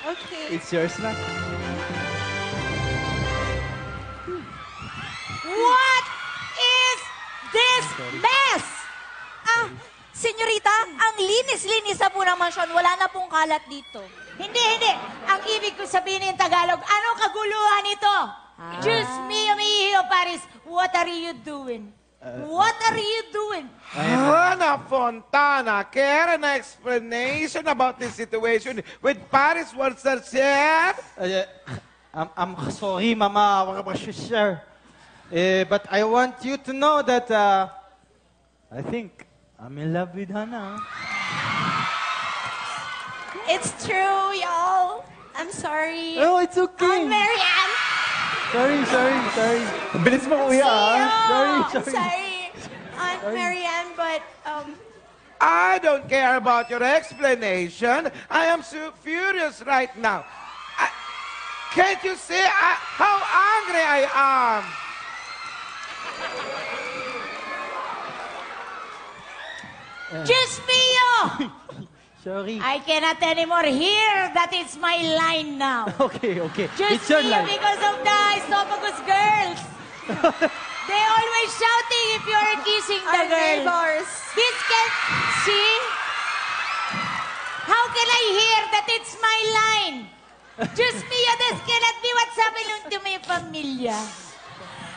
Okay. It's yours na. What is this mess? Senyorita, ang linis-linis na po ng mansyon. Wala na pong kalat dito. Hindi. Ang ibig ko sabihin ng Tagalog, anong kaguluhan ito? Diyos mio, Paris, what are you doing? What are you doing? Hannah Fontana, care an explanation about this situation with Paris Worcestershire? I'm sorry, Mama. Sure. But I want you to know that I think I'm in love with Hannah. It's true, y'all. I'm sorry. Oh, it's okay. I'm Marianne. Sorry. Bilis mo, kuya. Sorry. I'm Marianne, but, I don't care about your explanation. I am so furious right now. Can't you see how angry I am? Diyos mio! Sorry. I cannot anymore hear that it's my line now. Okay. Just It's your me, line. because of the esophagus girls. They always shouting if you're kissing the Our girl. neighbors. This can... See? How can I hear that it's my line? Just me, this cannot be what's happening to my familia.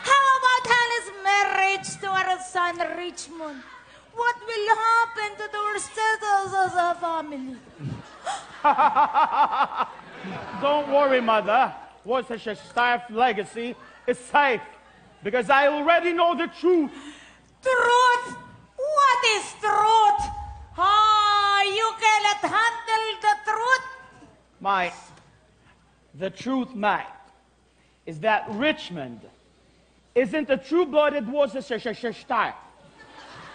How about Hannah's marriage to our son Richmond? What will happen to our status as a family? Don't worry, Mother. Worcestershire legacy is safe because I already know the truth. Truth? What is truth? You cannot handle the truth? The truth, Mike, is that Richmond isn't a true-blooded Worcestershire.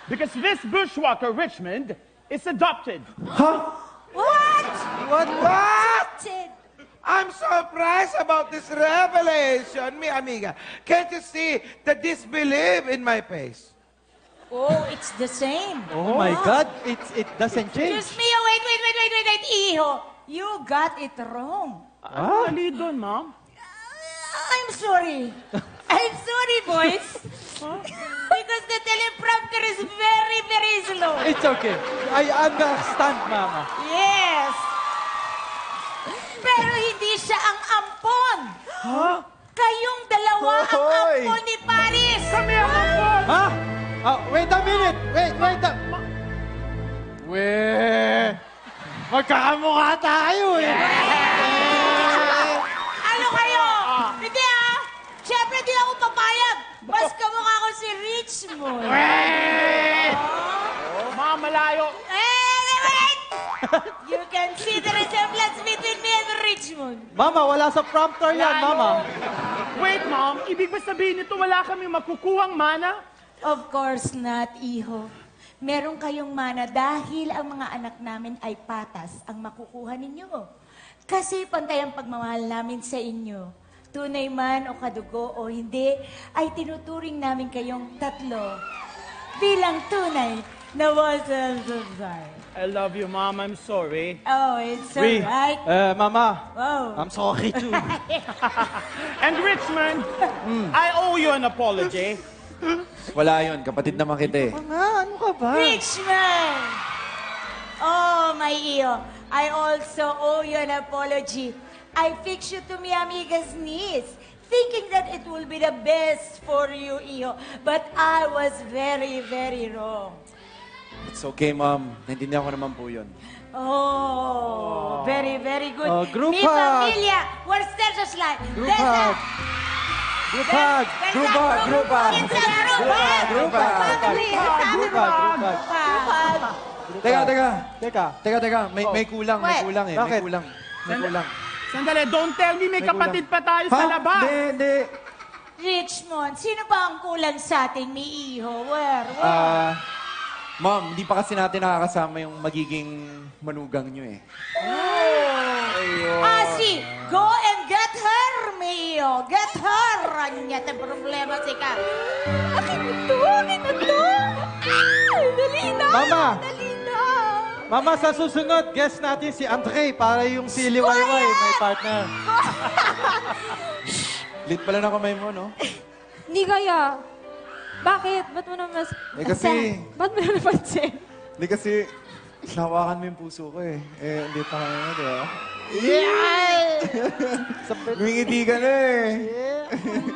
Because this bushwalker Richmond is adopted. What? I'm surprised about this revelation, mi amiga. Can't you see the disbelief in my face? Oh, it's the same. Oh my God, it doesn't change. Excuse me, wait, Iho. You got it wrong. Ano mali doon, Mom? I'm sorry. I'm sorry, boys. Because the teleprompter is very, very slow. It's okay. I understand, Mama. Yes. Pero hindi siya ang ampon. Kayong dalawa ang Hoy! ampon ni Paris. Kami ang ampon! Ha? Wait a minute. Magkakamukha tayo eh. Ano kayo? Hindi Siyempre di ako papayag. Mas kamukha ko si Richmond. Mga malayo. Wait! You can see the resemblance between me and Richmond. Mama, wala sa prompter yan, Mama. Wait, Mom. Ibig ba sabihin nito wala kami makukuhang mana? Of course not, Iho. Meron kayong mana dahil ang mga anak namin ay patas ang makukuha ninyo. Kasi pantay ang pagmamahal namin sa inyo. Tunay man o kadugo o hindi, ay tinuturing namin kayong tatlo bilang tunay na Worcestershire. I love you, Mom. I'm sorry. Oh, it's alright. Mama, Oh. I'm sorry too. And Richmond, I owe you an apology. Wala yun. Kapatid naman kita eh. Ano ka ba? Richmond! Oh, my Iyo. I also owe you an apology. I fixed you to mi amiga's niece, thinking that it will be the best for you, Iyo. But I was very, very wrong. It's okay, Mom. Naintindihan ko naman po yun. Oh, very, very good. Group Mi hug. familia, Worcestershire. Group hug. Group hug. Group hug, group hug. It's a group hug. Group hug. Family. Group hug. Teka. May kulang eh. Bakit? May kulang. Sandali, don't tell me may kapatid pa tayo sa labas. Hindi. Richmond, sino ba ang kulang sa ating ni Iho? Where? Mom, hindi pa kasi natin nakakasama yung magiging manugang nyo eh. Si, go and get her, Mio. Get her. Anya, ang problema si ka. Akin ito. Dali na. Mama. Dali na. Mama, sa susunod, guest natin si Andre para yung si Liwayway, may partner. Lit pala na kamay mo, no? Hindi kaya. Bakit? Ba't mo na mas... Eh kasi, Ba't mo na napansin? hindi kasi, nahawakan mo yung puso ko eh. Eh, hindi pa kaya, di ba? Yeah! Ngumingiti ka na eh. Yeah.